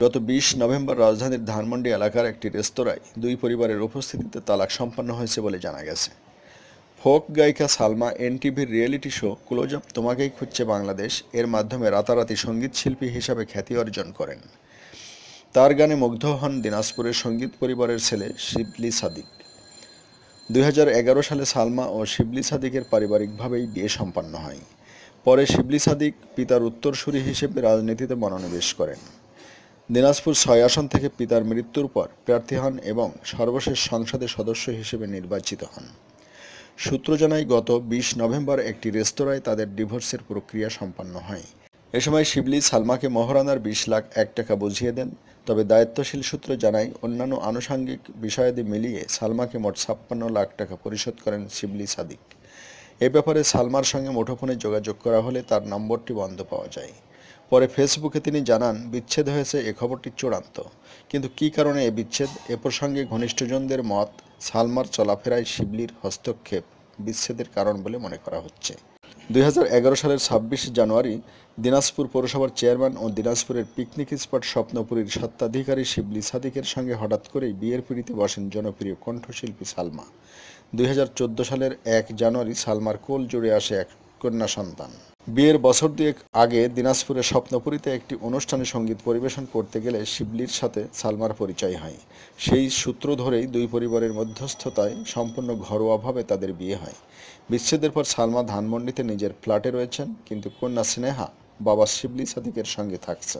গত ২০ নভেম্বর রাজধানীর ধানমন্ডি এলাকার একটি রেস্তোরাঁয় দুই পরিবারের উপস্থিতিতে তালাক সম্পন্ন হয়েছে বলে জানা গেছে। ফোক গায়িকা সালমা এনটিভির রিয়েলিটি শো ক্লোজ আপ তোমাকেই খুঁজছে বাংলাদেশ এর মাধ্যমে রাতারাতি সঙ্গীতশিল্পী হিসাবে খ্যাতি অর্জন করেন। তার গানে মুগ্ধ হন দিনাজপুরের সঙ্গীত পরিবারের ছেলে শিবলি সাদিক। ২০১১ সালে সালমা ও শিবলি সাদিকের পারিবারিকভাবেই বিয়ে সম্পন্ন হয়। পরে শিবলি সাদিক পিতার উত্তরসূরি হিসেবে রাজনীতিতে মনোনিবেশ করেন। দিনাজপুর ৬ আসন থেকে পিতার মৃত্যুর পর প্রার্থী হন এবং সর্বশেষ সংসদের সদস্য হিসেবে নির্বাচিত হন। সূত্র জানায়, গত ২০ নভেম্বর একটি রেস্তোরাঁয় তাদের ডিভোর্সের প্রক্রিয়া সম্পন্ন হয়। এ সময় শিবলি সালমাকে মহারণার ২০ লাখ টাকা বুঝিয়ে দেন। তবে দায়িত্বশীল সূত্র জানায়, অন্যান্য আনুষঙ্গিক বিষয়াদি মিলিয়ে সালমাকে মোট ৫৬ লাখ টাকা পরিশোধ করেন শিবলি সাদিক। এ ব্যাপারে সালমার সঙ্গে মুঠোফোনে যোগাযোগ করা হলে তার নম্বরটি বন্ধ পাওয়া যায়। পরে ফেসবুকে তিনি জানান, বিচ্ছেদ হয়েছে এ খবরটি চূড়ান্ত, কিন্তু কী কারণে এ বিচ্ছেদ এ প্রসঙ্গে ঘনিষ্ঠজনদের মত, সালমার চলাফেরায় শিবলির হস্তক্ষেপ বিচ্ছেদের কারণ বলে মনে করা হচ্ছে। ২০১১ সালের ২৬ জানুয়ারি দিনাজপুর পৌরসভার চেয়ারম্যান ও দিনাজপুরের পিকনিক স্পট স্বপ্নপুরীর স্বত্বাধিকারী শিবলি সাদিকের সঙ্গে হঠাৎ করেই বিয়ের পিঁড়িতে বসেন জনপ্রিয় কণ্ঠশিল্পী সালমা। ২০১৪ সালের ১ জানুয়ারি সালমার কোল জুড়ে আসে এক কন্যা সন্তান। বিয়ের বছর দুয়েক আগে দিনাজপুরের স্বপ্নপুরীতে একটি অনুষ্ঠানে সঙ্গীত পরিবেশন করতে গেলে শিবলির সাথে সালমার পরিচয় হয়। সেই সূত্র ধরেই দুই পরিবারের মধ্যস্থতায় সম্পূর্ণ ঘরোয়াভাবে তাদের বিয়ে হয়। বিচ্ছেদের পর সালমা ধানমন্ডিতে নিজের ফ্ল্যাটে রয়েছেন, কিন্তু কন্যা স্নেহা বাবা শিবলি সাদিকের সঙ্গে থাকছে।